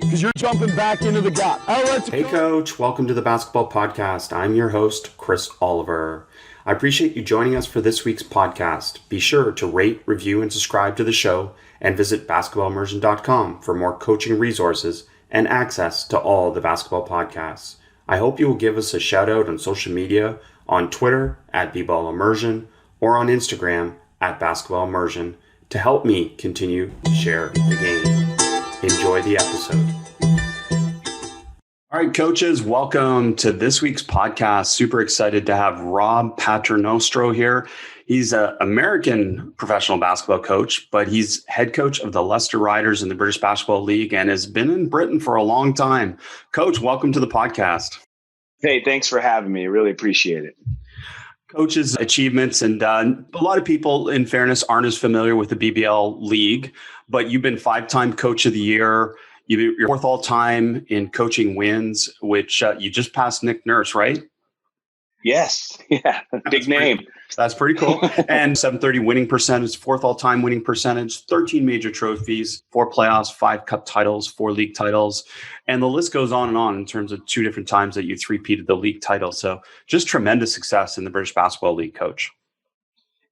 Because you're jumping back into the gap. Hey coach, welcome to the Basketball Podcast. I'm your host, Chris Oliver. I appreciate you joining us for this week's podcast. Be sure to rate, review, and subscribe to the show, and visit basketballimmersion.com for more coaching resources and access to all the basketball podcasts. I hope you will give us a shout out on social media, on Twitter at BBL Immersion, or on Instagram at Basketball Immersion to help me continue to share the game. Enjoy the episode. All right, coaches, welcome to this week's podcast. Super excited to have Rob Paternostro here. He's an American professional basketball coach, but he's head coach of the Leicester Riders in the British Basketball League and has been in Britain for a long time. Coach, welcome to the podcast. Hey, thanks for having me. I really appreciate it. Coach's achievements, and a lot of people, in fairness, aren't as familiar with the BBL League, but you've been 5-time Coach of the Year. You're fourth all-time in coaching wins, which you just passed Nick Nurse, right? Yes. Yeah. Big name. That's pretty cool. And 730 winning percentage, fourth all-time winning percentage, 13 major trophies, 4 playoffs, 5 cup titles, 4 league titles. And the list goes on and on in terms of 2 different times that you three-peated the league title. So just tremendous success in the British Basketball League, Coach.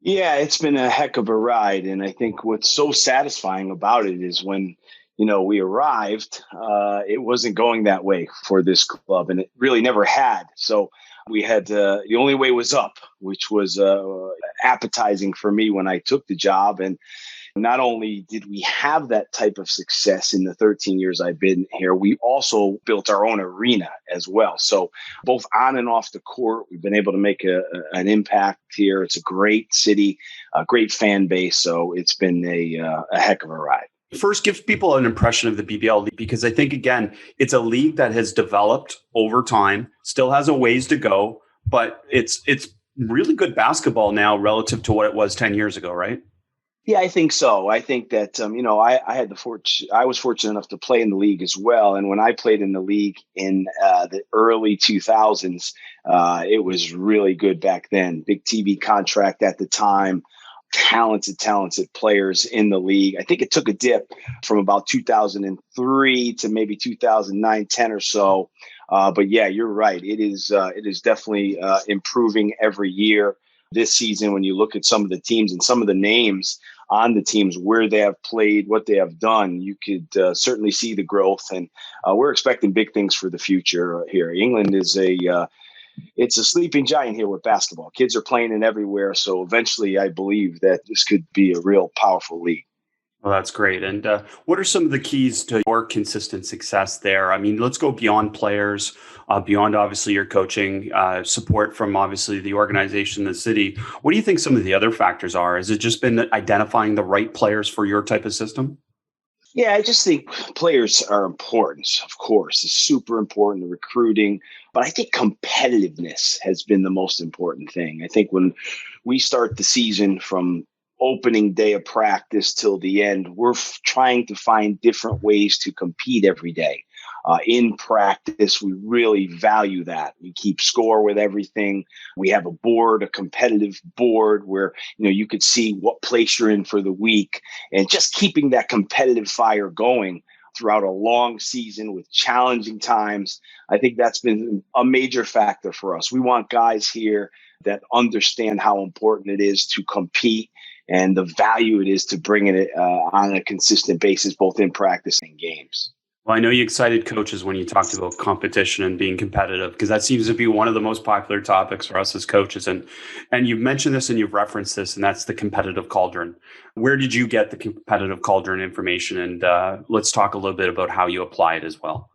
Yeah, it's been a heck of a ride. And I think what's so satisfying about it is when we arrived, it wasn't going that way for this club, and it really never had. So we had the only way was up, which was appetizing for me when I took the job. And not only did we have that type of success in the 13 years I've been here, we also built our own arena as well. So both on and off the court, we've been able to make an impact here. It's a great city, a great fan base. So it's been a heck of a ride. First, give people an impression of the BBL League, because I think, again, it's a league that has developed over time, still has a ways to go, but it's really good basketball now relative to what it was 10 years ago, right? Yeah, I think so. I think that, I was fortunate enough to play in the league as well. And when I played in the league in the early 2000s, it was really good back then. Big TV contract at the time. Talented players in the league. I think it took a dip from about 2003 to maybe 2009, 10 or so. But yeah, you're right. It is definitely improving every year. This season, when you look at some of the teams and some of the names on the teams, where they have played, what they have done, you could certainly see the growth. And we're expecting big things for the future here. England is it's a sleeping giant here with basketball. Kids are playing it everywhere. So eventually I believe that this could be a real powerful league. Well, that's great. And what are some of the keys to your consistent success there? I mean, let's go beyond players, beyond obviously your coaching, support from obviously the organization, the city. What do you think some of the other factors are? Has it just been identifying the right players for your type of system? Yeah, I just think players are important, of course. It's super important, the recruiting. But I think competitiveness has been the most important thing. I think when we start the season from opening day of practice till the end, we're trying to find different ways to compete every day. In practice, we really value that. We keep score with everything. We have a board, a competitive board where, you could see what place you're in for the week, and just keeping that competitive fire going throughout a long season with challenging times. I think that's been a major factor for us. We want guys here that understand how important it is to compete and the value it is to bring it on a consistent basis, both in practice and games. Well, I know you excited coaches when you talked about competition and being competitive, because that seems to be one of the most popular topics for us as coaches. And you've mentioned this and you've referenced this, and that's the competitive cauldron. Where did you get the competitive cauldron information? And let's talk a little bit about how you apply it as well.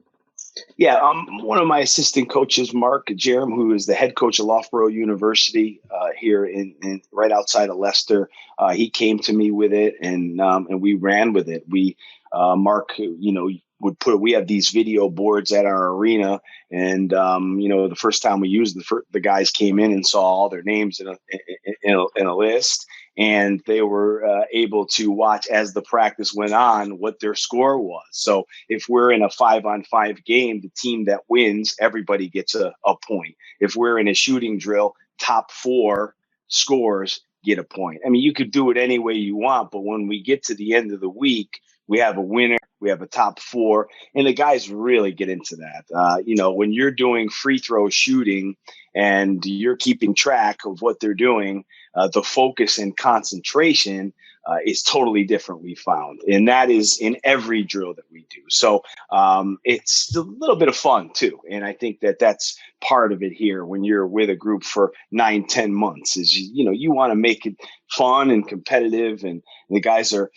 Yeah, one of my assistant coaches, Mark Jerem, who is the head coach of Loughborough University here in right outside of Leicester. He came to me with it, and we ran with it. Mark, we have these video boards at our arena, and the first time we used the guys came in and saw all their names in a list, and they were able to watch as the practice went on what their score was. So if we're in a 5-on-5 game, the team that wins, everybody gets a point. If we're in a shooting drill, top 4 scores get a point. I mean, you could do it any way you want, but when we get to the end of the week, we have a winner, We have a top 4, and the guys really get into that. When you're doing free throw shooting and you're keeping track of what they're doing, the focus and concentration is totally different, we found. And that is in every drill that we do. So it's a little bit of fun too. And I think that that's part of it here when you're with a group for 9-10 months is, you want to make it fun and competitive. And the guys are,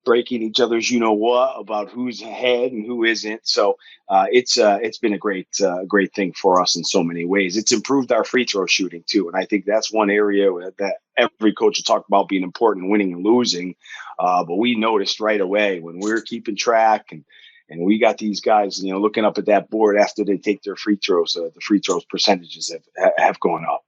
breaking each other's what about who's ahead and who isn't. So it's been a great thing for us in so many ways. It's improved our free throw shooting too, and I think that's one area that every coach will talk about being important, winning and losing. But we noticed right away when we're keeping track and we got these guys, looking up at that board after they take their free throws, the free throws percentages have gone up.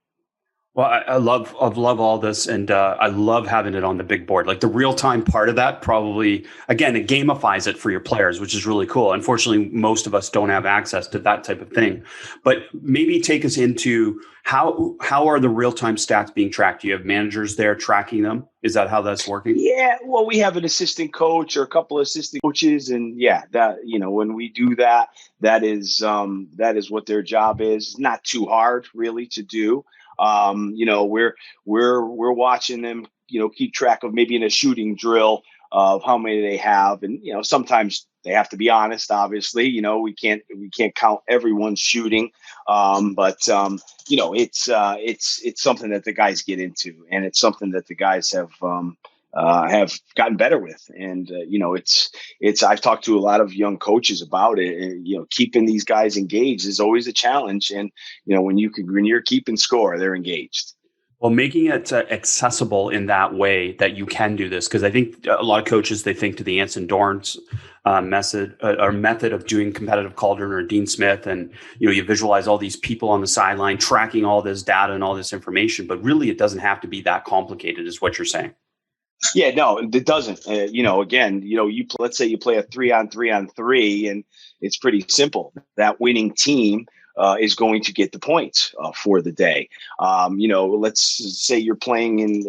Well, I love all this, and I love having it on the big board. Like the real time part of that, probably again, it gamifies it for your players, which is really cool. Unfortunately, most of us don't have access to that type of thing. But maybe take us into how are the real time stats being tracked? Do you have managers there tracking them? Is that how that's working? Yeah, well, we have an assistant coach or a couple of assistant coaches, and that when we do that, that is what their job is. It's not too hard really to do. We're watching them, keep track of maybe in a shooting drill of how many they have. And, sometimes they have to be honest, obviously, we can't count everyone's shooting. But it's something that the guys get into, and it's something that the guys have gotten better with. And, I've talked to a lot of young coaches about it. And, keeping these guys engaged is always a challenge. And, when you're keeping score, they're engaged. Well, making it accessible in that way that you can do this, because I think a lot of coaches, they think to the Anson Dorrance method of doing competitive cauldron or Dean Smith, and you visualize all these people on the sideline tracking all this data and all this information, but really it doesn't have to be that complicated, is what you're saying. Yeah, no, it doesn't. Let's say you play a 3-on-3-on-3, and it's pretty simple. That winning team is going to get the points for the day. Let's say you're playing in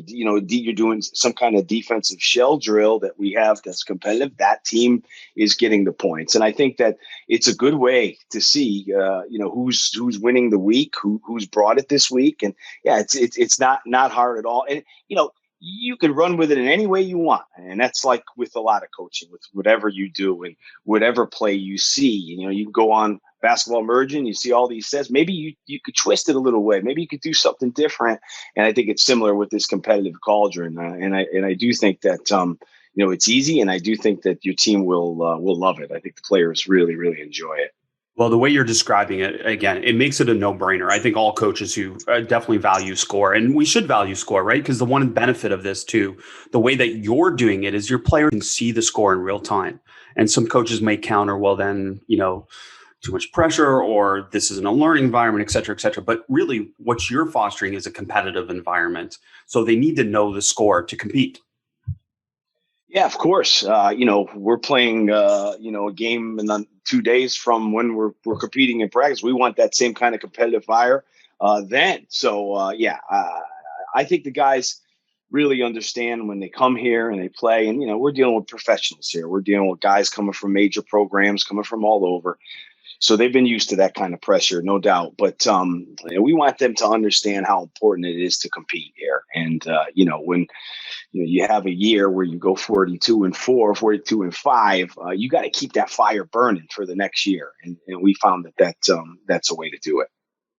you're doing some kind of defensive shell drill that we have that's competitive. That team is getting the points, and I think that it's a good way to see, who's winning the week, who's brought it this week, and it's not hard at all, and you can run with it in any way you want. And that's like with a lot of coaching, with whatever you do and whatever play you see. You can go on Basketball Immersion, you see all these sets. Maybe you could twist it a little way. Maybe you could do something different. And I think it's similar with this competitive cauldron. And I do think that, it's easy. And I do think that your team will love it. I think the players really, really enjoy it. Well, the way you're describing it, again, it makes it a no-brainer. I think all coaches who definitely value score, and we should value score, right? Because the one benefit of this too, the way that you're doing it is your player can see the score in real time. And some coaches may counter, well, then, too much pressure, or this isn't a learning environment, et cetera, et cetera. But really what you're fostering is a competitive environment. So they need to know the score to compete. Yeah, of course. We're playing, a game in 2 days from when we're competing in practice. We want that same kind of competitive fire then. So, I think the guys really understand when they come here and they play. And, we're dealing with professionals here. We're dealing with guys coming from major programs, coming from all over. So they've been used to that kind of pressure, no doubt. But we want them to understand how important it is to compete here. And, when you have a year where you go 42-4, 42-5, you got to keep that fire burning for the next year. And we found that's a way to do it.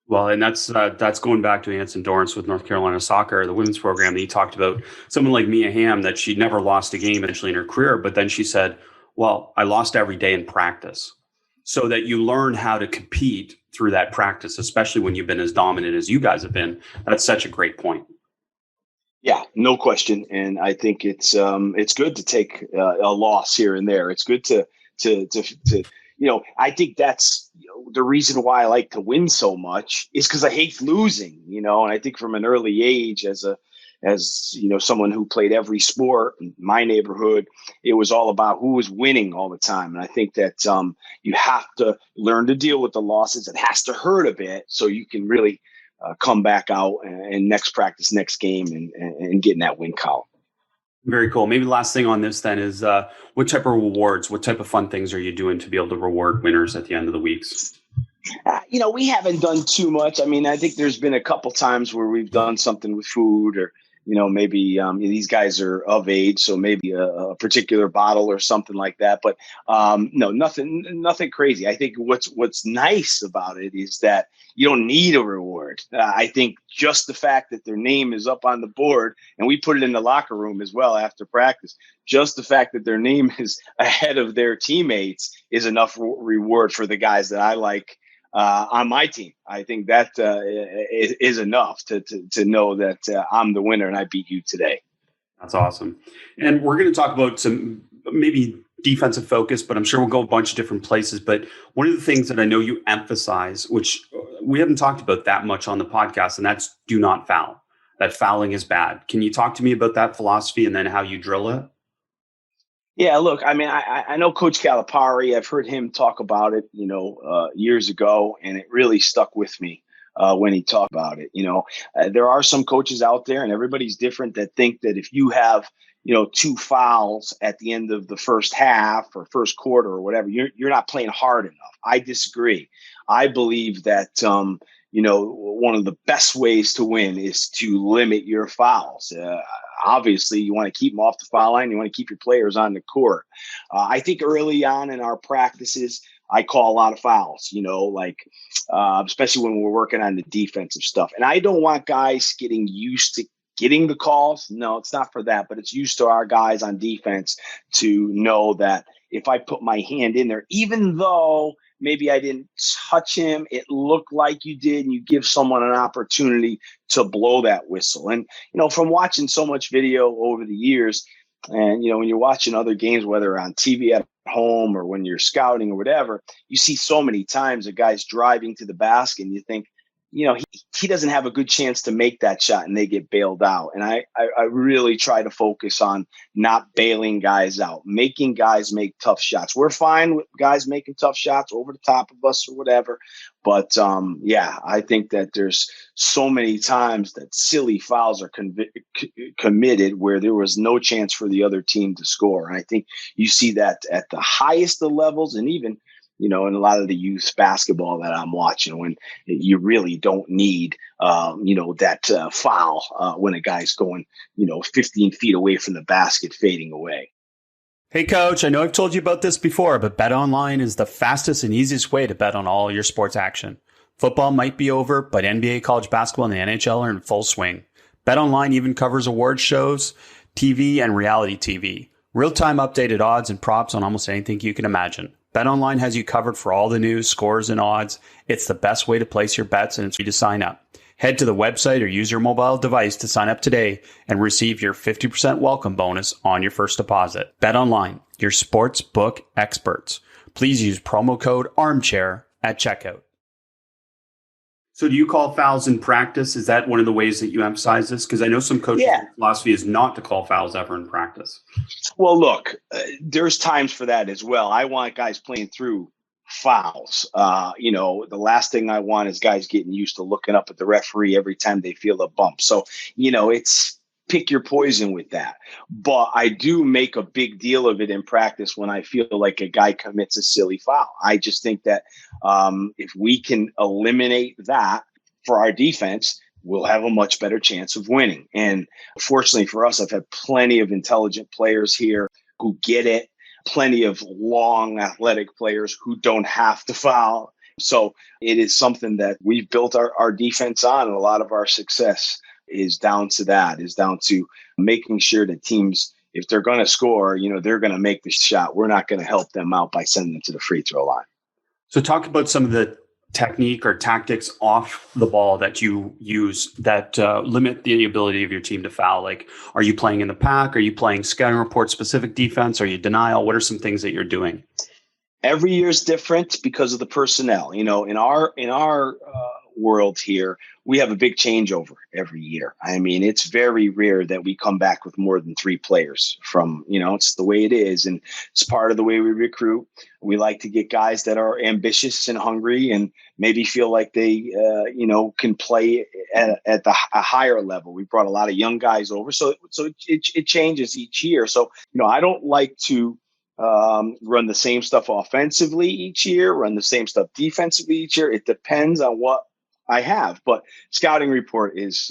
Well, and that's going back to Anson Dorrance with North Carolina Soccer, the women's program. That he talked about someone like Mia Hamm, that she never lost a game eventually in her career. But then she said, well, I lost every day in practice. So that you learn how to compete through that practice, especially when you've been as dominant as you guys have been. That's such a great point. Yeah, no question. And I think it's good to take a loss here and there. It's good to I think that's the reason why I like to win so much is because I hate losing, and I think from an early age as someone who played every sport in my neighborhood, it was all about who was winning all the time. And I think that you have to learn to deal with the losses. It has to hurt a bit so you can really come back out and next practice, next game and get in that win column. Very cool. Maybe the last thing on this then is what type of rewards, what type of fun things are you doing to be able to reward winners at the end of the weeks? We haven't done too much. I mean, I think there's been a couple times where we've done something with food or, maybe these guys are of age, so maybe a particular bottle or something like that. But no, nothing crazy. I think what's nice about it is that you don't need a reward. I think just the fact that their name is up on the board, and we put it in the locker room as well after practice, just the fact that their name is ahead of their teammates is enough reward for the guys that I like on my team. I think that is enough to know that I'm the winner and I beat you today. That's awesome. And we're going to talk about some maybe defensive focus, but I'm sure we'll go a bunch of different places. But one of the things that I know you emphasize, which we haven't talked about that much on the podcast, and that's do not foul. That fouling is bad. Can you talk to me about that philosophy and then how you drill it? Yeah, look, I mean, I know Coach Calipari. I've heard him talk about it, years ago, and it really stuck with me when he talked about it. There are some coaches out there, and everybody's different, that think that if you have, 2 fouls at the end of the first half or first quarter or whatever, you're not playing hard enough. I disagree. I believe that, one of the best ways to win is to limit your fouls. Obviously, you want to keep them off the foul line. You want to keep your players on the court. I think early on in our practices, I call a lot of fouls, especially when we're working on the defensive stuff. And I don't want guys getting used to getting the calls. No, it's not for that, but it's used to our guys on defense to know that if I put my hand in there, even though maybe I didn't touch him, it looked like you did, and you give someone an opportunity to blow that whistle. And, from watching so much video over the years, and, when you're watching other games, whether on TV at home or when you're scouting or whatever, you see so many times a guy's driving to the basket and you think, he doesn't have a good chance to make that shot, and they get bailed out. And I really try to focus on not bailing guys out, making guys make tough shots. We're fine with guys making tough shots over the top of us or whatever. But I think that there's so many times that silly fouls are committed where there was no chance for the other team to score. And I think you see that at the highest of levels, and even in a lot of the youth basketball that I'm watching, when you really don't need, that foul when a guy's going, 15 feet away from the basket, fading away. Hey, Coach, I know I've told you about this before, but BetOnline is the fastest and easiest way to bet on all your sports action. Football might be over, but NBA, college basketball, and the NHL are in full swing. BetOnline even covers award shows, TV, and reality TV. Real-time updated odds and props on almost anything you can imagine. BetOnline has you covered for all the news, scores, and odds. It's the best way to place your bets, and it's free to sign up. Head to the website or use your mobile device to sign up today and receive your 50% welcome bonus on your first deposit. BetOnline, your sports book experts. Please use promo code ARMCHAIR at checkout. So do you call fouls in practice? Is that one of the ways that you emphasize this? Because I know some coaches' philosophy is not to call fouls ever in practice. Well, look, there's times for that as well. I want guys playing through fouls. The last thing I want is guys getting used to looking up at the referee every time they feel a bump. So, it's pick your poison with that. But I do make a big deal of it in practice when I feel like a guy commits a silly foul. I just think that if we can eliminate that for our defense, we'll have a much better chance of winning. And fortunately for us, I've had plenty of intelligent players here who get it, plenty of long athletic players who don't have to foul. So it is something that we've built our defense on, and a lot of our success is down to making sure that teams, if they're going to score, they're going to make the shot. We're not going to help them out by sending them to the free throw line. So talk about some of the technique or tactics off the ball that you use that limit the ability of your team to foul. Like, are you playing in the pack? Are you playing scouting report specific defense? Are you denial? What are some things that you're doing? Every year is different because of the personnel. In our world here, we have a big changeover every year. I mean, it's very rare that we come back with more than 3 players from, it's the way it is. And it's part of the way we recruit. We like to get guys that are ambitious and hungry and maybe feel like they, can play at a higher level. We brought a lot of young guys over. So it changes each year. So, I don't like to run the same stuff offensively each year, run the same stuff defensively each year. It depends on what I have, but scouting report is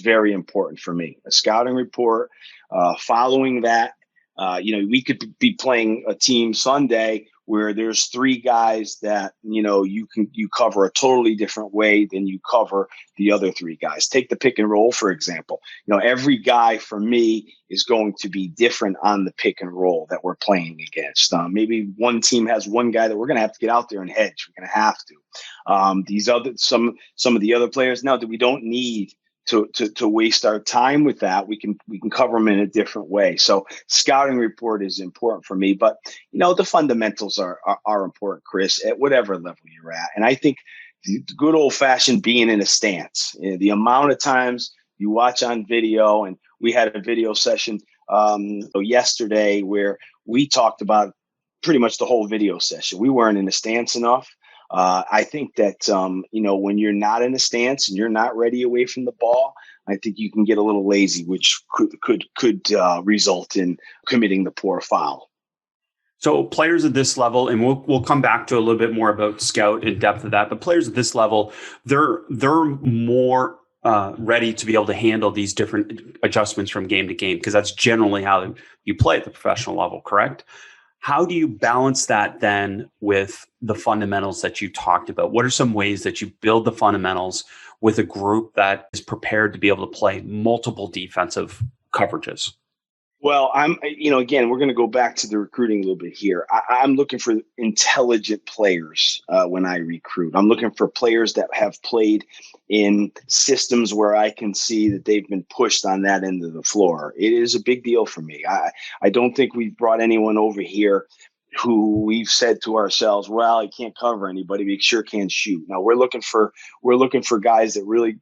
very important for me. A scouting report, following that, we could be playing a team Sunday where there's 3 guys that, you cover a totally different way than you cover the other 3 guys. Take the pick and roll, for example. Every guy for me is going to be different on the pick and roll that we're playing against. Maybe one team has one guy that we're going to have to get out there and hedge. We're going to have to. Some of the other players now that we don't need to waste our time with that. We can cover them in a different way. So scouting report is important for me, but the fundamentals are important, Chris, at whatever level you're at. And I think the good old fashioned being in a stance, the amount of times you watch on video, and we had a video session yesterday where we talked about pretty much the whole video session. We weren't in a stance enough. I think that, when you're not in a stance and you're not ready away from the ball, I think you can get a little lazy, which could result in committing the poor foul. So players at this level, and we'll come back to a little bit more about scout in depth of that, but players at this level, they're more ready to be able to handle these different adjustments from game to game, because that's generally how you play at the professional level, correct? How do you balance that then with the fundamentals that you talked about? What are some ways that you build the fundamentals with a group that is prepared to be able to play multiple defensive coverages? Well, again, we're going to go back to the recruiting a little bit here. I'm looking for intelligent players when I recruit. I'm looking for players that have played in systems where I can see that they've been pushed on that end of the floor. It is a big deal for me. I don't think we've brought anyone over here who we've said to ourselves, well, he can't cover anybody, but he sure can shoot. Now we're looking for guys that really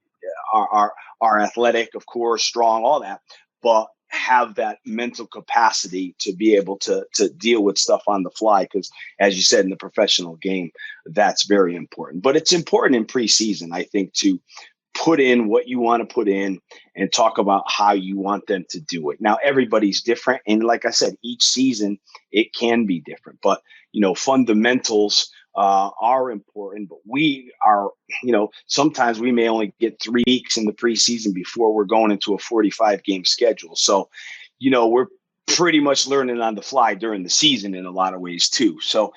are athletic, of course, strong, all that, but have that mental capacity to be able to deal with stuff on the fly. Because as you said, in the professional game, that's very important. But it's important in preseason, I think, to put in what you want to put in and talk about how you want them to do it. Now, everybody's different. And like I said, each season it can be different, but fundamentals are important, but we are, sometimes we may only get 3 weeks in the preseason before we're going into a 45 game schedule. So, we're pretty much learning on the fly during the season in a lot of ways too. So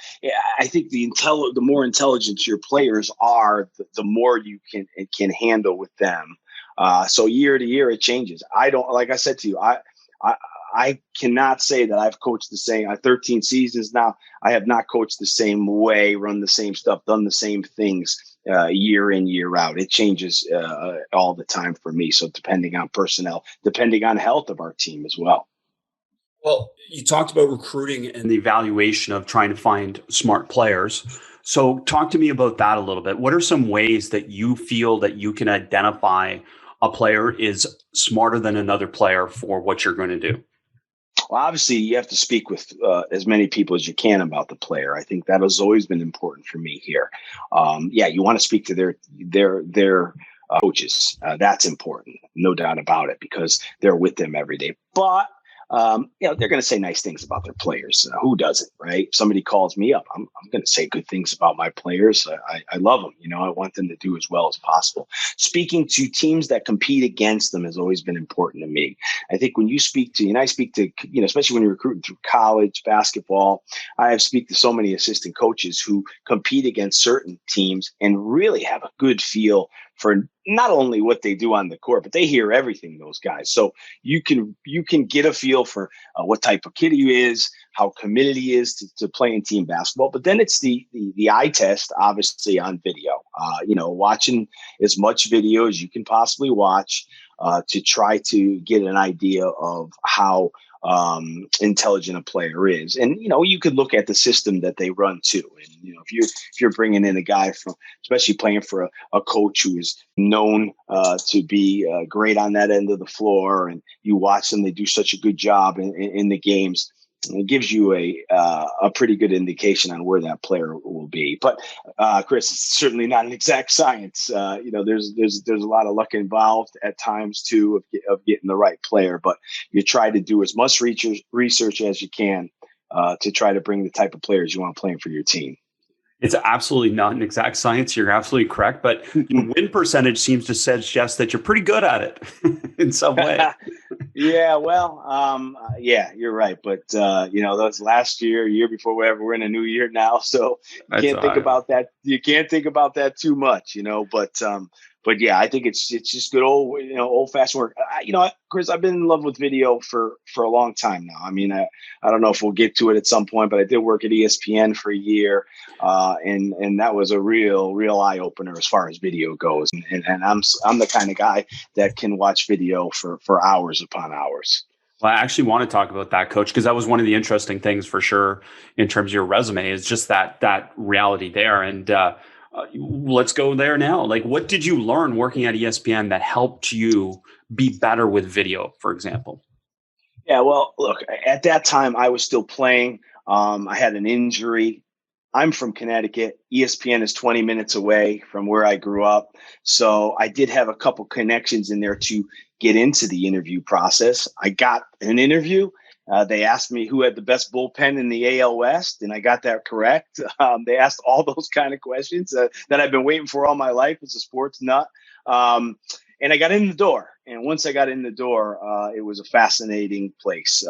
I think the more intelligent your players are, the more you can handle with them. So year to year, it changes. Like I said to you, I cannot say that I've coached the same. 13 seasons now. I have not coached the same way, run the same stuff, done the same things year in, year out. It changes all the time for me. So depending on personnel, depending on health of our team as well. Well, you talked about recruiting and the evaluation of trying to find smart players. So talk to me about that a little bit. What are some ways that you feel that you can identify a player is smarter than another player for what you're going to do? Well, obviously, you have to speak with as many people as you can about the player. I think that has always been important for me here. You want to speak to their coaches. That's important, no doubt about it, because they're with them every day. But they're going to say nice things about their players. Who doesn't, right? If somebody calls me up, I'm going to say good things about my players. I love them. I want them to do as well as possible. Speaking to teams that compete against them has always been important to me. I think when you speak to, and I speak to, especially when you're recruiting through college basketball, I have speak to so many assistant coaches who compete against certain teams and really have a good feel for not only what they do on the court, but they hear everything, those guys. So you can get a feel for what type of kid he is, how committed he is to playing team basketball. But then it's the eye test, obviously, on video. Watching as much video as you can possibly watch to try to get an idea of how intelligent a player is. And, you could look at the system that they run too. And, if you're bringing in a guy from, especially playing for a coach who is known to be great on that end of the floor, and you watch them, they do such a good job in the games. It gives you a pretty good indication on where that player will be. But Chris, it's certainly not an exact science. There's a lot of luck involved at times too of getting the right player. But you try to do as much research as you can to try to bring the type of players you want playing for your team. It's absolutely not an exact science. You're absolutely correct. But your win percentage seems to suggest that you're pretty good at it in some way. Yeah, well, you're right. But, those last year before, whatever, we're in a new year now. So you can't think about that. You can't think about that too much, but yeah, I think it's just good old fashioned work. Chris, I've been in love with video for a long time now. I mean, I don't know if we'll get to it at some point, but I did work at ESPN for a year. And that was a real eye opener as far as video goes. And I'm the kind of guy that can watch video for hours upon hours. Well, I actually want to talk about that, Coach, because that was one of the interesting things for sure in terms of your resume is just that reality there. And let's go there now. Like, what did you learn working at ESPN that helped you be better with video, for example? Yeah, well, look, at that time I was still playing. I had an injury. I'm from Connecticut. ESPN is 20 minutes away from where I grew up. So I did have a couple connections in there to get into the interview process. I got an interview. They asked me who had the best bullpen in the AL West, and I got that correct. They asked all those kind of questions that I've been waiting for all my life as a sports nut. And I got in the door. And once I got in the door, it was a fascinating place.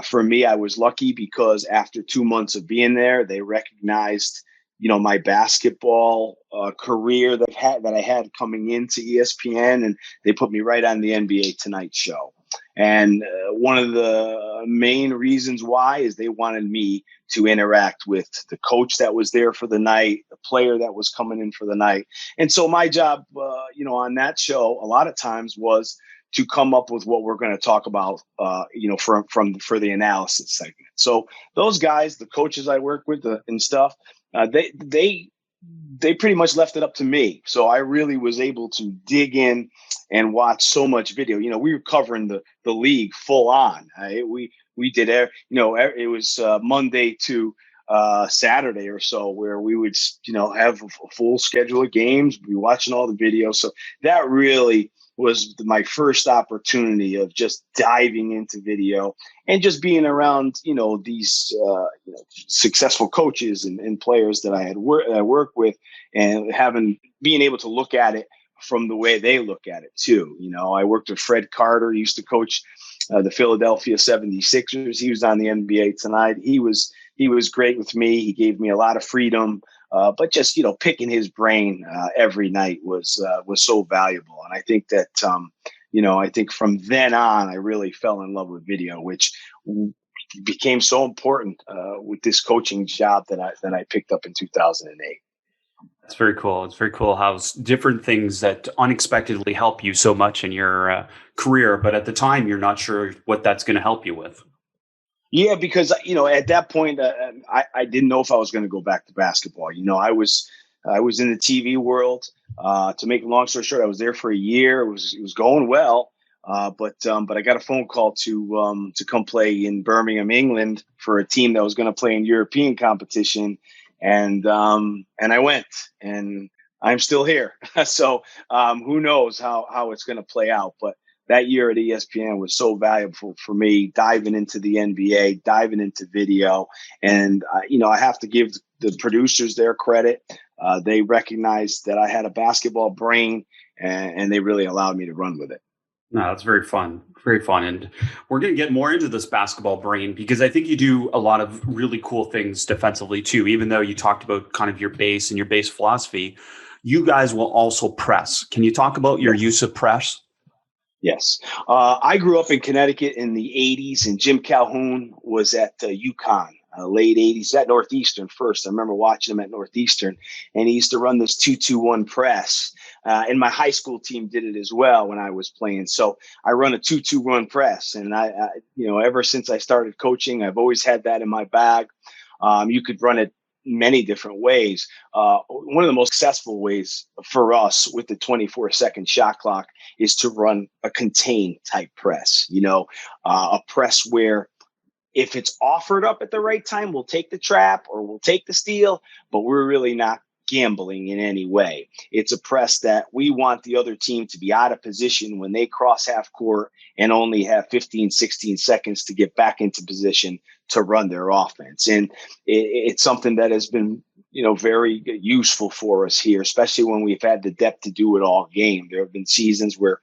For me, I was lucky because after 2 months of being there, they recognized, my basketball career that I had coming into ESPN, and they put me right on the NBA Tonight show. And one of the main reasons why is they wanted me to interact with the coach that was there for the night, the player that was coming in for the night. And so my job, on that show, a lot of times was to come up with what we're going to talk about, for the analysis segment. So those guys, the coaches I work with and stuff, they pretty much left it up to me. So I really was able to dig in and watch so much video. We were covering the league full on. We did, it was Monday to Saturday or so where we would, have a full schedule of games, be watching all the videos. So that really was my first opportunity of just diving into video and just being around, these successful coaches and players that I had worked with, and being able to look at it from the way they look at it too. I worked with Fred Carter, used to coach the Philadelphia 76ers. He was on the NBA Tonight. He was great with me. He gave me a lot of freedom. But just, picking his brain every night was so valuable. And I think that, I think from then on, I really fell in love with video, which became so important with this coaching job that I picked up in 2008. That's very cool. It's very cool how different things that unexpectedly help you so much in your career, but at the time, you're not sure what that's going to help you with. Yeah, because, at that point, I didn't know if I was going to go back to basketball. I was in the TV world. To make a long story short, I was there for a year. It was going well. But I got a phone call to come play in Birmingham, England for a team that was going to play in European competition. And I went, and I'm still here. So who knows how it's going to play out. But that year at ESPN was so valuable for me, diving into the NBA, diving into video. And, I have to give the producers their credit. They recognized that I had a basketball brain, and they really allowed me to run with it. No, that's very fun. Very fun. And we're going to get more into this basketball brain because I think you do a lot of really cool things defensively too. Even though you talked about kind of your base and your base philosophy, you guys will also press. Can you talk about your use of press? Yes. I grew up in Connecticut in the 80s, and Jim Calhoun was at UConn. late 80s at Northeastern first. I remember watching him at Northeastern, and he used to run this 2-2-1 press. And my high school team did it as well when I was playing. So I run a 2-2-1 press. And I ever since I started coaching, I've always had that in my bag. You could run it many different ways. One of the most successful ways for us with the 24-second shot clock is to run a contain type press, a press where if it's offered up at the right time, we'll take the trap or we'll take the steal, but we're really not gambling in any way. It's a press that we want the other team to be out of position when they cross half court and only have 15, 16 seconds to get back into position to run their offense. And it's something that has been, very useful for us here, especially when we've had the depth to do it all game. There have been seasons where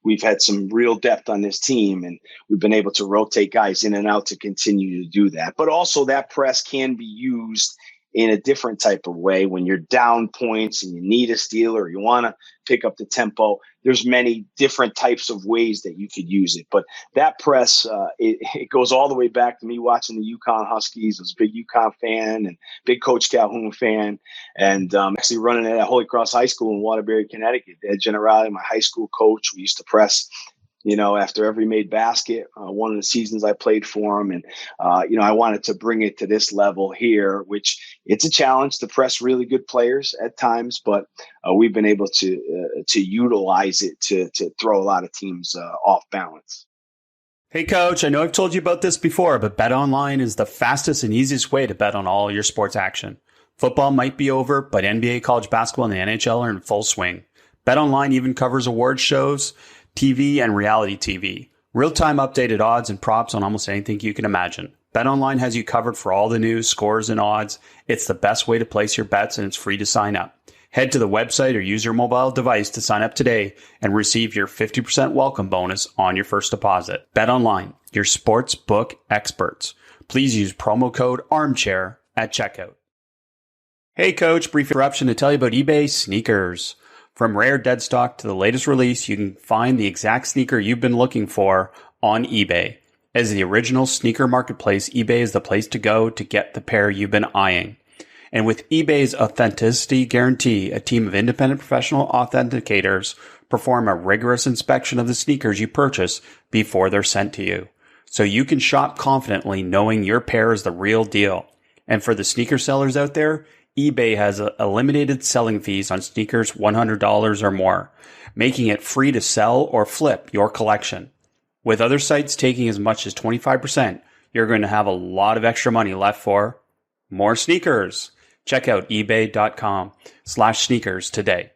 we've had some real depth on this team, and we've been able to rotate guys in and out to continue to do that. But also that press can be used in a different type of way when you're down points and you need a steal or you want to pick up the tempo. There's many different types of ways that you could use it. But that press, it goes all the way back to me watching the UConn Huskies. I was a big UConn fan and big Coach Calhoun fan. And actually running it at Holy Cross High School in Waterbury, Connecticut. Ed Generali, my high school coach, we used to press after every made basket, one of the seasons I played for him. And, I wanted to bring it to this level here, which it's a challenge to press really good players at times, but we've been able to utilize it to throw a lot of teams off balance. Hey, Coach, I know I've told you about this before, but BetOnline is the fastest and easiest way to bet on all your sports action. Football might be over, but NBA, college basketball, and the NHL are in full swing. BetOnline even covers award shows, TV, and reality TV. Real-time updated odds and props on almost anything you can imagine. BetOnline has you covered for all the news, scores, and odds. It's the best way to place your bets, and it's free to sign up. Head to the website or use your mobile device to sign up today and receive your 50% welcome bonus on your first deposit. BetOnline, your sports book experts. Please use promo code ARMCHAIR at checkout. Hey, Coach, brief interruption to tell you about eBay sneakers. From rare dead stock to the latest release, you can find the exact sneaker you've been looking for on eBay. As the original sneaker marketplace, eBay is the place to go to get the pair you've been eyeing. And with eBay's authenticity guarantee, a team of independent professional authenticators perform a rigorous inspection of the sneakers you purchase before they're sent to you. So you can shop confidently knowing your pair is the real deal. And for the sneaker sellers out there, eBay has eliminated selling fees on sneakers $100 or more, making it free to sell or flip your collection. With other sites taking as much as 25%, you're going to have a lot of extra money left for more sneakers. Check out ebay.com/sneakers today.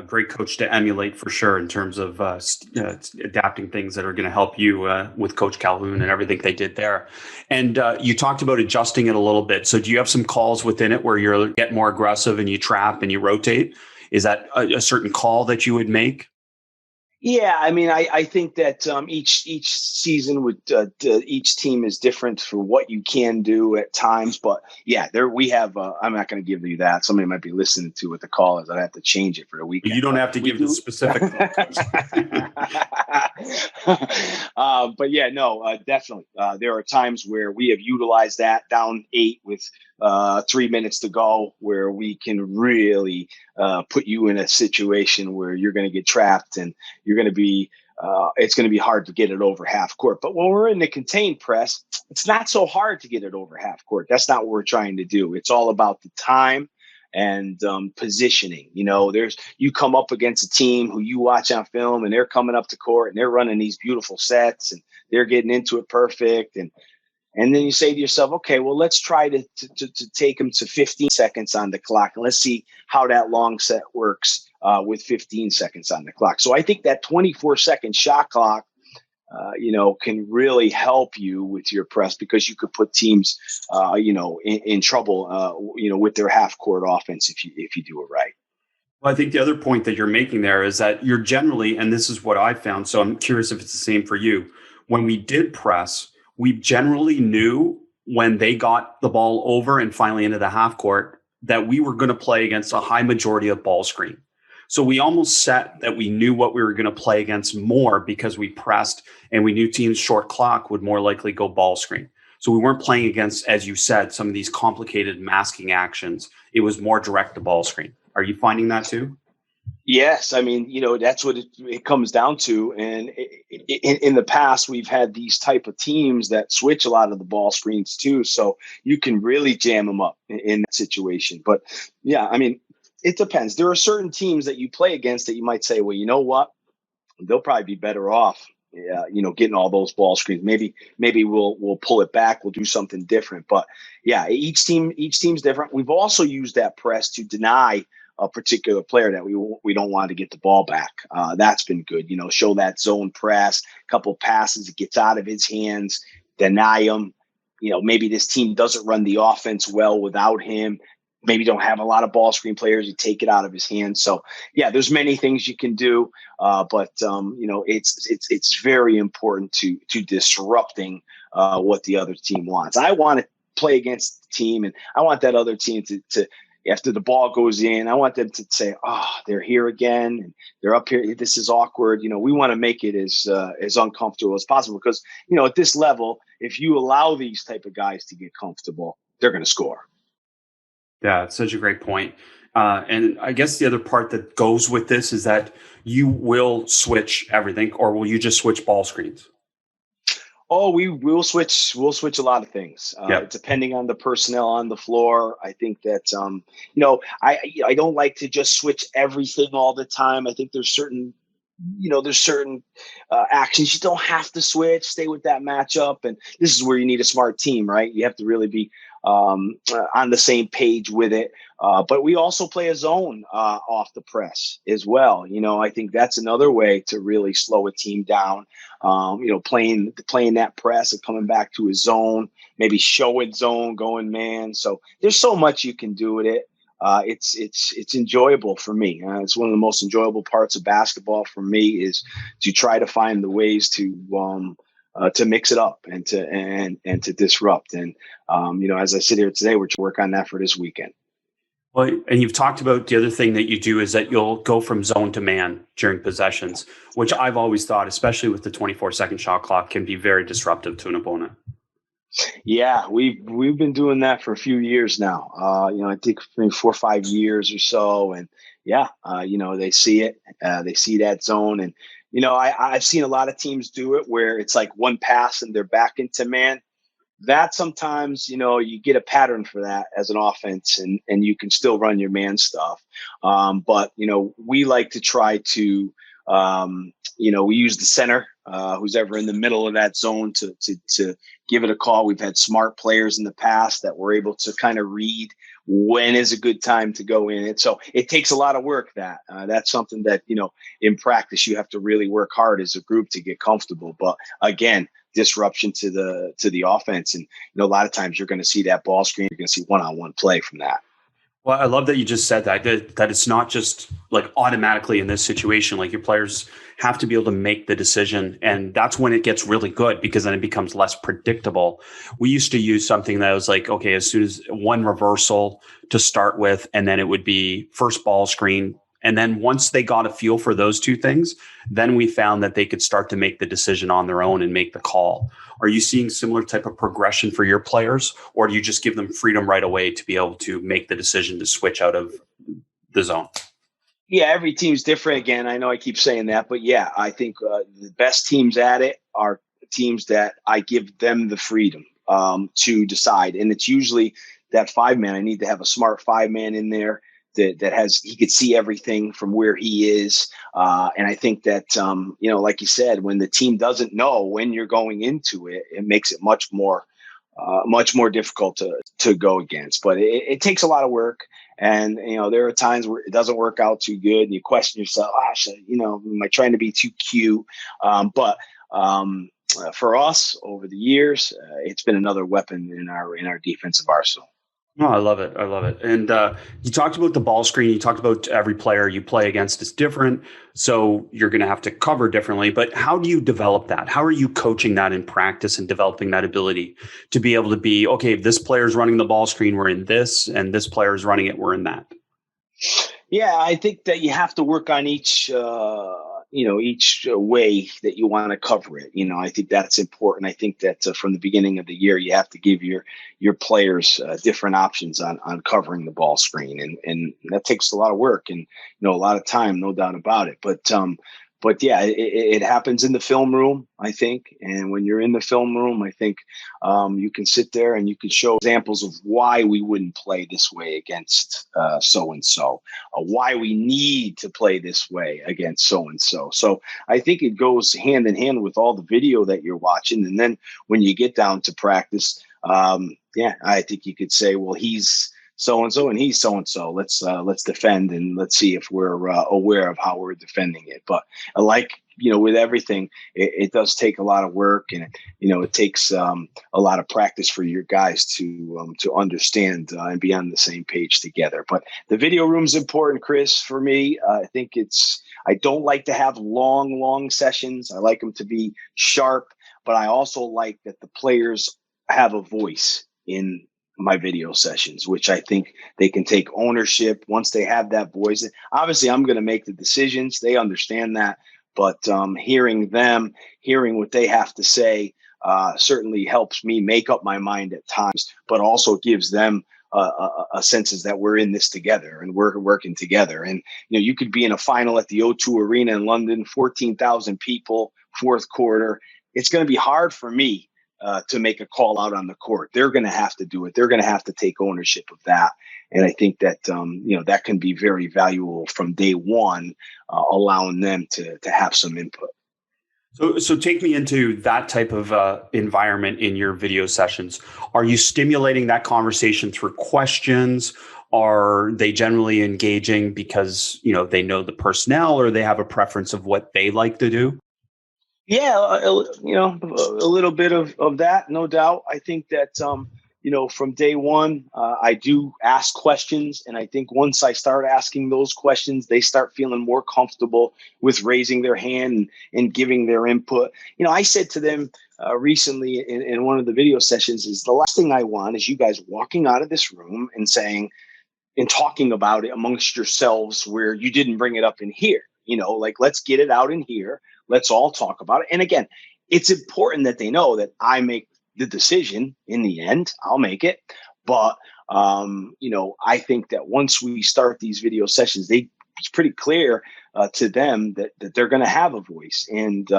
Great coach to emulate for sure in terms of adapting things that are going to help you with Coach Calhoun and everything they did there. And you talked about adjusting it a little bit. So do you have some calls within it where you get more aggressive and you trap and you rotate? Is that a certain call that you would make? Yeah, I mean, I think that each season with each team is different for what you can do at times. But yeah, we have. I'm not going to give you that. Somebody might be listening to what the call is. I have to change it for the weekend. You don't have to give the specific. But yeah, no, definitely. There are times where we have utilized that down 8 with 3 minutes to go, where we can really put you in a situation where you're going to get trapped and you're going to be it's going to be hard to get it over half court. But when we're in the contained press, it's not so hard to get it over half court. That's not what we're trying to do. It's all about the time and positioning. You come up against a team who you watch on film and they're coming up to court and they're running these beautiful sets and they're getting into it perfect. And then you say to yourself, okay, well, let's try to take them to 15 seconds on the clock. And let's see how that long set works with 15 seconds on the clock. So I think that 24-second shot clock, can really help you with your press because you could put teams, in trouble, with their half court offense if you do it right. Well, I think the other point that you're making there is that you're generally, and this is what I found, so I'm curious if it's the same for you, when we did press, we generally knew when they got the ball over and finally into the half court that we were going to play against a high majority of ball screen. So we almost set that we knew what we were going to play against more because we pressed and we knew teams short clock would more likely go ball screen. So we weren't playing against, as you said, some of these complicated masking actions. It was more direct to ball screen. Are you finding that too? Yes, I mean, that's what it comes down to. And in the past, we've had these type of teams that switch a lot of the ball screens too. So you can really jam them up in that situation. But yeah, I mean, it depends. There are certain teams that you play against that you might say, well, you know what? They'll probably be better off, getting all those ball screens. Maybe we'll pull it back. We'll do something different. But yeah, each team's different. We've also used that press to deny a particular player that we don't want to get the ball back. That's been good. Show that zone press, couple passes, it gets out of his hands, deny him. Maybe this team doesn't run the offense well without him. Maybe don't have a lot of ball screen players. You take it out of his hands. So yeah, there's many things you can do, but it's very important to disrupting what the other team wants. I want to play against the team, and I want that other team to after the ball goes in, I want them to say, "Oh, they're here again, and they're up here. This is awkward." We want to make it as uncomfortable as possible because at this level, if you allow these type of guys to get comfortable, they're going to score. Yeah, it's such a great point. And I guess the other part that goes with this is that you will switch everything, or will you just switch ball screens? Oh, we will switch. We'll switch a lot of things, depending on the personnel on the floor. I think that, I don't like to just switch everything all the time. I think there's certain actions you don't have to switch. Stay with that matchup, and this is where you need a smart team, right? You have to really be on the same page with it. But we also play a zone off the press as well. I think that's another way to really slow a team down. Playing that press and coming back to a zone, maybe showing zone, going man. So there's so much you can do with it. It's enjoyable for me. It's one of the most enjoyable parts of basketball for me is to try to find the ways to mix it up and to disrupt. And as I sit here today, we're to work on that for this weekend. Well, and you've talked about the other thing that you do is that you'll go from zone to man during possessions, which I've always thought, especially with the 24-second shot clock, can be very disruptive to an opponent. Yeah, we've been doing that for a few years now. I think maybe 4 or 5 years or so, and yeah, they see it, they see that zone, and I've seen a lot of teams do it where it's like one pass and they're back into man. That sometimes you get a pattern for that as an offense, and you can still run your man stuff. But we like to try to we use the center, who's ever in the middle of that zone to give it a call. We've had smart players in the past that were able to kind of read when is a good time to go in it. So it takes a lot of work. That's something that, in practice, you have to really work hard as a group to get comfortable. But again, disruption to the offense. And, a lot of times you're going to see that ball screen. You're going to see one-on-one play from that. Well, I love that you just said that it's not just like automatically in this situation, like your players have to be able to make the decision. And that's when it gets really good because then it becomes less predictable. We used to use something that was like, okay, as soon as one reversal to start with, and then it would be first ball screen. And then once they got a feel for those two things, then we found that they could start to make the decision on their own and make the call. Are you seeing similar type of progression for your players, or do you just give them freedom right away to be able to make the decision to switch out of the zone? Yeah, every team's different. Again, I know I keep saying that, but yeah, I think the best teams at it are teams that I give them the freedom to decide. And it's usually that 5-man. I need to have a smart 5-man in there that he could see everything from where he is. And I think that, like you said, when the team doesn't know when you're going into it, it makes it much more difficult to go against. But it takes a lot of work. And, there are times where it doesn't work out too good and you question yourself, am I trying to be too cute? But for us over the years, it's been another weapon in our defensive arsenal. No, I love it. I love it. And you talked about the ball screen. You talked about every player you play against is different. So you're going to have to cover differently. But how do you develop that? How are you coaching that in practice and developing that ability to be able to be, okay, if this player's running the ball screen, we're in this, and this player's running it, we're in that? Yeah, I think that you have to work on each each way that you want to cover it. I think that's important. I think that from the beginning of the year, you have to give your players different options on covering the ball screen. And that takes a lot of work and, a lot of time, no doubt about it. But yeah, it happens in the film room, I think. And when you're in the film room, I think you can sit there and you can show examples of why we wouldn't play this way against so-and-so, why we need to play this way against so-and-so. So I think it goes hand in hand with all the video that you're watching. And then when you get down to practice, I think you could say, well, he's so-and-so and he's so-and-so. Let's defend and let's see if we're aware of how we're defending it. But with everything, it does take a lot of work, and it takes a lot of practice for your guys to understand and be on the same page together. But the video room is important, Chris, for me. I think I don't like to have long sessions. I like them to be sharp, but I also like that the players have a voice in my video sessions, which I think they can take ownership once they have that voice. Obviously, I'm going to make the decisions. They understand that. But hearing what they have to say certainly helps me make up my mind at times, but also gives them a sense that we're in this together and we're working together. And, you could be in a final at the O2 Arena in London, 14,000 people, fourth quarter. It's going to be hard for me to make a call out on the court. They're going to have to do it. They're going to have to take ownership of that. And I think that, that can be very valuable from day one, allowing them to have some input. So take me into that type of environment in your video sessions. Are you stimulating that conversation through questions? Are they generally engaging because, they know the personnel, or they have a preference of what they like to do? Yeah, a little bit of that, no doubt. I think that, from day one, I do ask questions. And I think once I start asking those questions, they start feeling more comfortable with raising their hand and giving their input. I said to them recently in one of the video sessions, is the last thing I want is you guys walking out of this room and saying and talking about it amongst yourselves where you didn't bring it up in here. Let's get it out in here. Let's all talk about it. And again, it's important that they know that I make the decision in the end. I'll make it. But, I think that once we start these video sessions, it's pretty clear to them that they're going to have a voice. And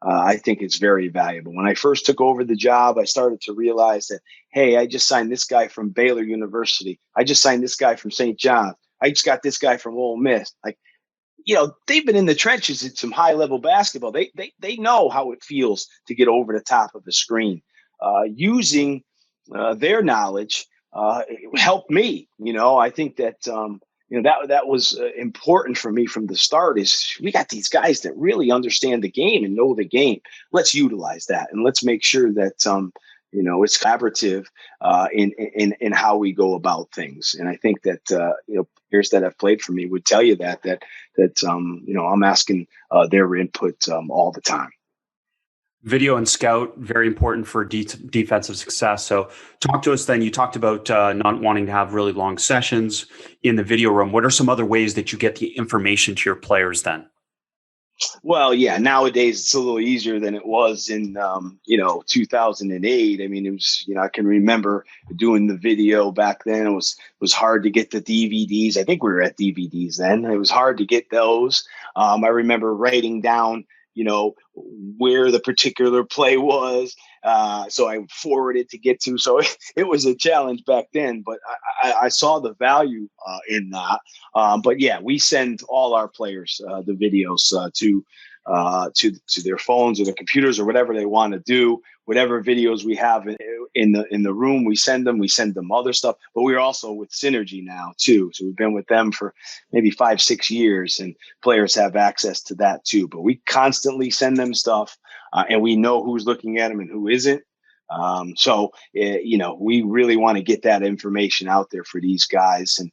I think it's very valuable. When I first took over the job, I started to realize that, hey, I just signed this guy from Baylor University. I just signed this guy from St. John's. I just got this guy from Ole Miss. They've been in the trenches at some high level basketball. They know how it feels to get over the top of the screen. Using their knowledge helped me. I think that that was important for me from the start. Is we got these guys that really understand the game and know the game. Let's utilize that, and let's make sure that it's collaborative in how we go about things. And I think that players that have played for me would tell you that I'm asking their input all the time. Video and scout, very important for defensive success. So talk to us then. You talked about not wanting to have really long sessions in the video room. What are some other ways that you get the information to your players then? Well, yeah, nowadays it's a little easier than it was in, 2008. I mean, it was, I can remember doing the video back then. It was hard to get the DVDs. I think we were at DVDs then. It was hard to get those. I remember writing down, where the particular play was. So I forwarded to get to. So it was a challenge back then, but I saw the value in that. But yeah, we send all our players the videos to their phones or their computers or whatever they want to do. Whatever videos we have in the room, we send them. We send them other stuff. But we're also with Synergy now too. So we've been with them for maybe 5-6 years, and players have access to that too. But we constantly send them stuff, and we know who's looking at them and who isn't. So we really want to get that information out there for these guys. And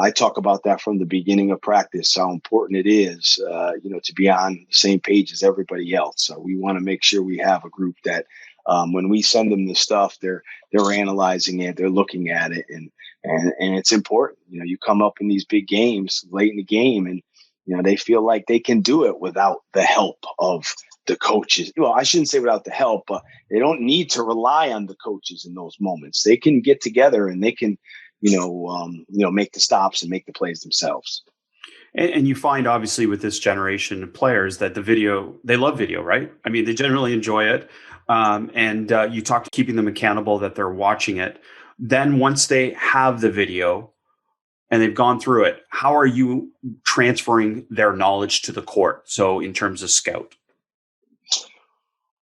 I talk about that from the beginning of practice, how important it is, to be on the same page as everybody else. So we want to make sure we have a group that when we send them the stuff, they're analyzing it, they're looking at it, and it's important. You come up in these big games late in the game, and They feel like they can do it without the help of the coaches. Well, I shouldn't say without the help, but they don't need to rely on the coaches in those moments. They can get together and they can, make the stops and make the plays themselves. And you find, obviously, with this generation of players that they love video, right? I mean, they generally enjoy it. And you talk to keeping them accountable that they're watching it. Then once they have the video and they've gone through it, how are you transferring their knowledge to the court? So in terms of scout?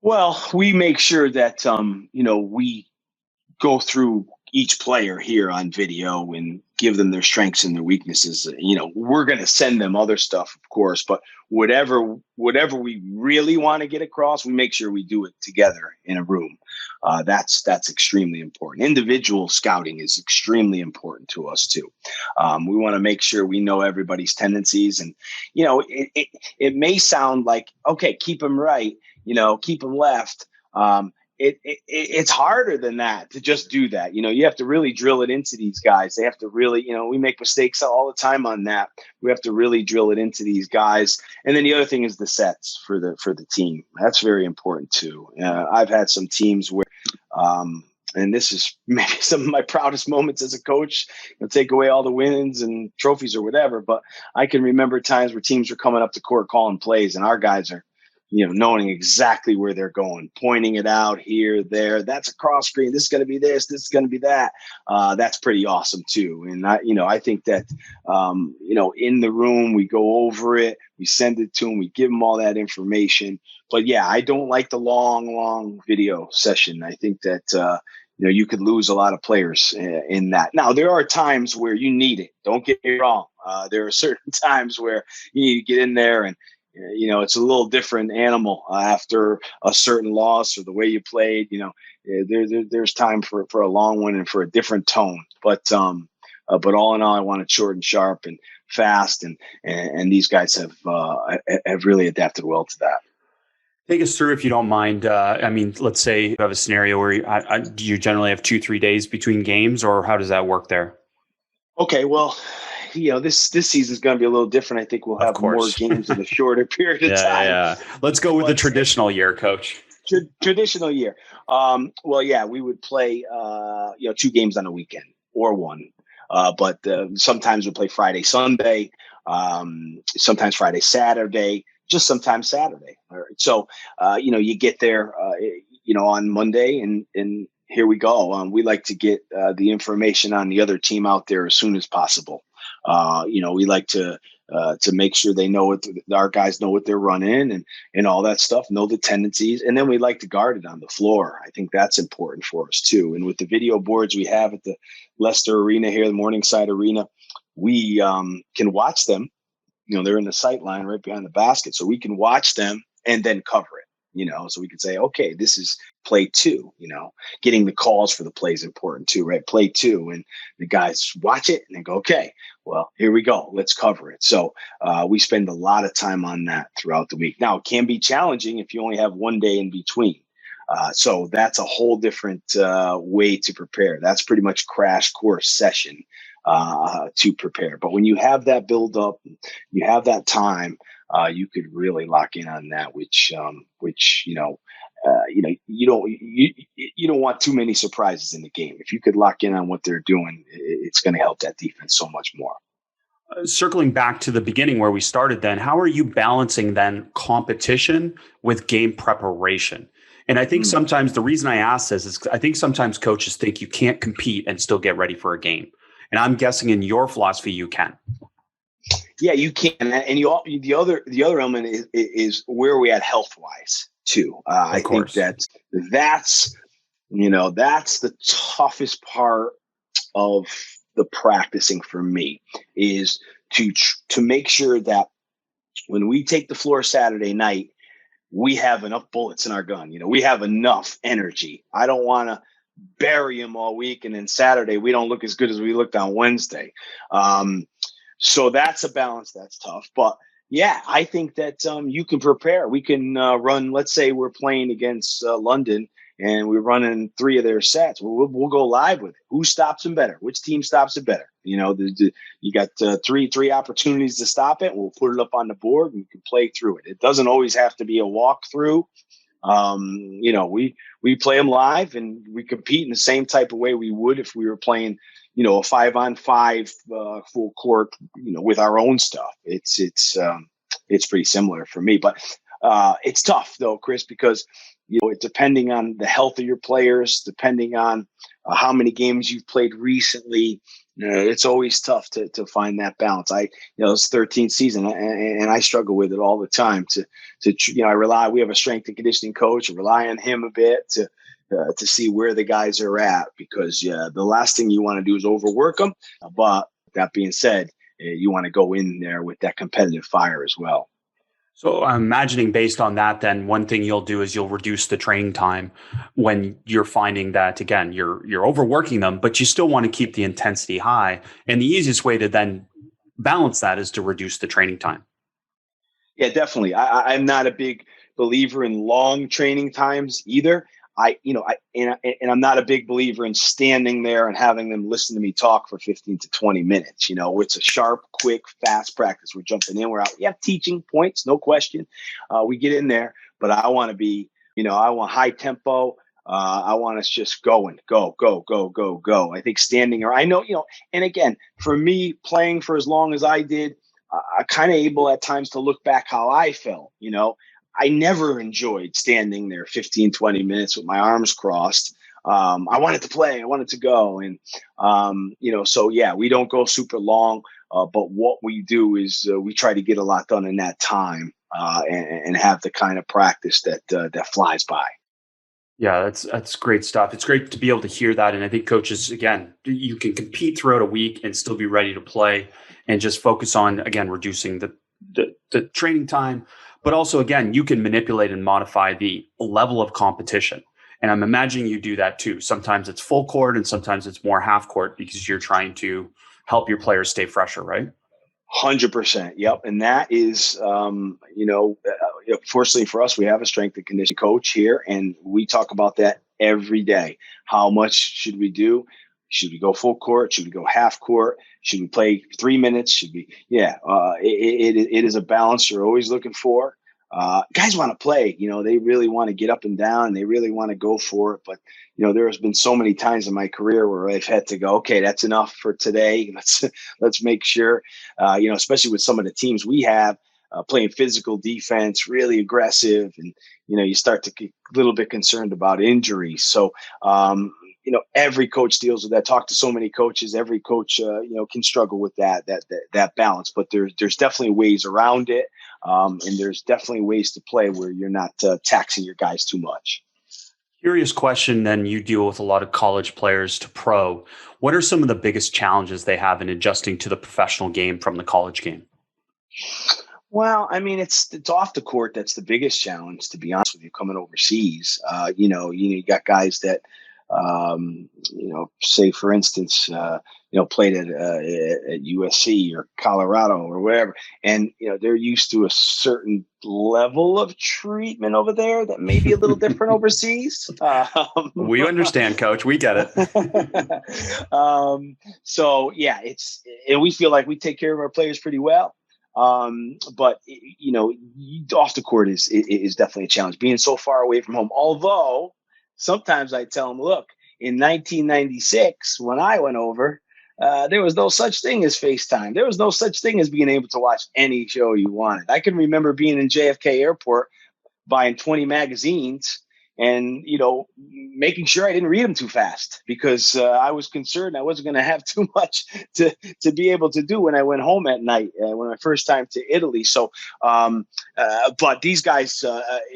Well, we make sure that, we go through each player here on video and give them their strengths and their weaknesses. We're going to send them other stuff, of course, but whatever we really want to get across, we make sure we do it together in a room. That's extremely important. Individual scouting is extremely important to us too. We want to make sure we know everybody's tendencies, and it may sound like, okay, keep them right, keep them left. It's harder than that to just do that. You have to really drill it into these guys. They have to really, we make mistakes all the time on that. We have to really drill it into these guys. And then the other thing is the sets for the team. That's very important too. I've had some teams where, and this is maybe some of my proudest moments as a coach. Take away all the wins and trophies or whatever, but I can remember times where teams are coming up to court calling plays, and our guys are, knowing exactly where they're going, pointing it out here, there. That's a cross screen. This is going to be this. This is going to be that. That's pretty awesome too. And I think that, in the room, we go over it, we send it to them, we give them all that information. But yeah, I don't like the long video session. I think that, you could lose a lot of players in that. Now, there are times where you need it. Don't get me wrong. There are certain times where you need to get in there and, it's a little different animal after a certain loss or the way you played. There's time for a long one and for a different tone. But all in all, I want it short and sharp and fast, and these guys have really adapted well to that. Take us through, if you don't mind. Let's say you have a scenario where do you generally have 2-3 days between games, or how does that work there? Okay, well, this season is going to be a little different. I think we'll have more games in a shorter period of time. Yeah. Let's go with the traditional year, Coach. Traditional year. We would play, 2 games on a weekend or one. But sometimes we play Friday, Sunday, sometimes Friday, Saturday, just sometimes Saturday. All right. So, you get there, on Monday and here we go. We like to get the information on the other team out there as soon as possible. We like to make sure they know our guys know what they're running and all that stuff, know the tendencies. And then we like to guard it on the floor. I think that's important for us too. And with the video boards we have at the Leicester Arena here, the Morningside Arena, we can watch them. They're in the sight line right behind the basket. So we can watch them and then cover it. So we can say, okay, this is play 2, getting the calls for the play is important too, right? Play 2. And the guys watch it and they go, okay, well, here we go. Let's cover it. So we spend a lot of time on that throughout the week. Now, it can be challenging if you only have one day in between. So that's a whole different way to prepare. That's pretty much crash course session to prepare. But when you have that build up, you have that time, you could really lock in on that, which you don't want too many surprises in the game. If you could lock in on what they're doing, it's going to help that defense so much more. Circling back to the beginning where we started, then how are you balancing then competition with game preparation? And I think sometimes the reason I ask this is I think sometimes coaches think you can't compete and still get ready for a game. And I'm guessing in your philosophy, you can. Yeah, you can. And the other element is where are we at health wise too. I think that's the toughest part of the practicing for me is to make sure that when we take the floor Saturday night, we have enough bullets in our gun. We have enough energy. I don't want to bury them all week, and then Saturday we don't look as good as we looked on Wednesday. So that's a balance that's tough. But yeah, I think that you can prepare. We can run. Let's say we're playing against London, and we're running 3 of their sets. We'll go live with it. Who stops them better? Which team stops it better? You know, you got three opportunities to stop it. We'll put it up on the board and we can play through it. It doesn't always have to be a walkthrough. You know, we play them live and we compete in the same type of way we would if we were playing, you know, a 5-on-5 full court, you know, with our own stuff. It's pretty similar for me, but it's tough though, Chris, because, you know, depending on the health of your players, depending on how many games you've played recently, it's always tough to find that balance. It's 13th season and I struggle with it all the time we have a strength and conditioning coach. I rely on him a bit to see where the guys are at, because the last thing you want to do is overwork them. But that being said, you want to go in there with that competitive fire as well. So I'm imagining based on that, then one thing you'll do is you'll reduce the training time when you're finding that, again, you're overworking them, but you still want to keep the intensity high. And the easiest way to then balance that is to reduce the training time. Yeah, definitely. I'm not a big believer in long training times either. I'm not a big believer in standing there and having them listen to me talk for 15 to 20 minutes. You know, it's a sharp, quick, fast practice. We're jumping in, we're out. We have teaching points, no question. We get in there, but I want to be, I want high tempo. I want us just going, go. I think standing or I know, and again, for me playing for as long as I did, I kind of able at times to look back how I felt, I never enjoyed standing there 15, 20 minutes with my arms crossed. I wanted to play. I wanted to go. And, so, yeah, we don't go super long. But what we do is we try to get a lot done in that time and have the kind of practice that flies by. Yeah, that's great stuff. It's great to be able to hear that. And I think coaches, again, you can compete throughout a week and still be ready to play and just focus on, again, reducing the training time. But also, again, you can manipulate and modify the level of competition. And I'm imagining you do that too. Sometimes it's full court and sometimes it's more half court because you're trying to help your players stay fresher, right? 100%. Yep. And that is, fortunately for us, we have a strength and conditioning coach here, and we talk about that every day. How much should we do? Should we go full court? Should we go half court? Should we play 3 minutes? Should we? Yeah. It is a balance you're always looking for. Guys want to play, they really want to get up and down. They really want to go for it. But, there has been so many times in my career where I've had to go, okay, that's enough for today. Let's make sure, especially with some of the teams we have playing physical defense, really aggressive. And, you start to get a little bit concerned about injuries. So, every coach deals with that. Talk to so many coaches. Every coach, can struggle with that balance. But there's definitely ways around it, and there's definitely ways to play where you're not taxing your guys too much. Curious question. Then you deal with a lot of college players to pro. What are some of the biggest challenges they have in adjusting to the professional game from the college game? Well, I mean, it's off the court that's the biggest challenge, to be honest with you, coming overseas. You got guys that, say, for instance, played at USC or Colorado or wherever, and, they're used to a certain level of treatment over there that may be a little different overseas. We understand, Coach. We get it. So, yeah, and we feel like we take care of our players pretty well. But off the court is definitely a challenge, being so far away from home. Although sometimes I tell them, look, in 1996, when I went over, there was no such thing as FaceTime. There was no such thing as being able to watch any show you wanted. I can remember being in JFK Airport, buying 20 magazines and, making sure I didn't read them too fast because I was concerned I wasn't going to have too much to be able to do when I went home at night, when my first time to Italy. So, but these guys,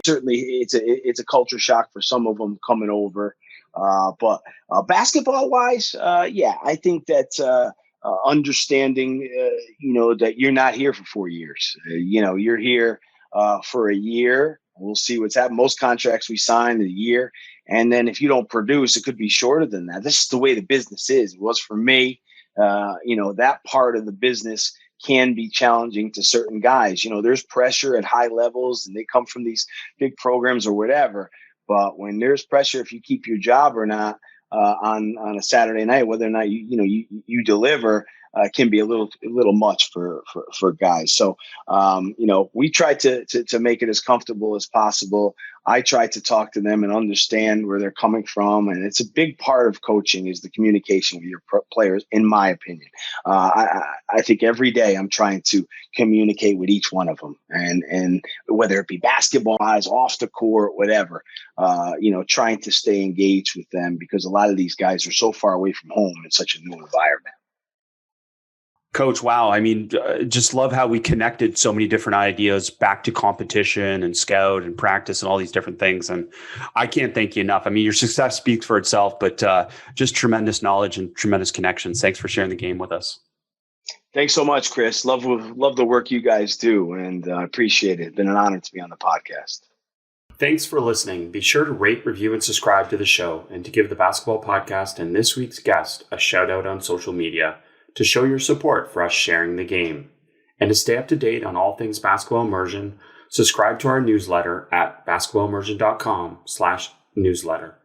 certainly it's a culture shock for some of them coming over. But basketball wise, I think that understanding, that you're not here for 4 years, you're here for a year. We'll see what's happening. Most contracts we sign a year. And then if you don't produce, it could be shorter than that. This is the way the business is. It was for me. That part of the business can be challenging to certain guys. There's pressure at high levels and they come from these big programs or whatever. But when there's pressure, if you keep your job or not on a Saturday night, whether or not you deliver, can be a little much for guys. So we try to make it as comfortable as possible. I try to talk to them and understand where they're coming from, and it's a big part of coaching is the communication with your players. In my opinion, I think every day I'm trying to communicate with each one of them, and whether it be basketball, off the court, whatever, trying to stay engaged with them because a lot of these guys are so far away from home in such a new environment. Coach, wow. I mean, just love how we connected so many different ideas back to competition and scout and practice and all these different things. And I can't thank you enough. I mean, your success speaks for itself, but just tremendous knowledge and tremendous connections. Thanks for sharing the game with us. Thanks so much, Chris. Love the work you guys do, and I appreciate it. It's been an honor to be on the podcast. Thanks for listening. Be sure to rate, review, and subscribe to the show, and to give the Basketball Podcast and this week's guest a shout out on social media to show your support for us sharing the game. And to stay up to date on all things Basketball Immersion, subscribe to our newsletter at basketballimmersion.com/newsletter.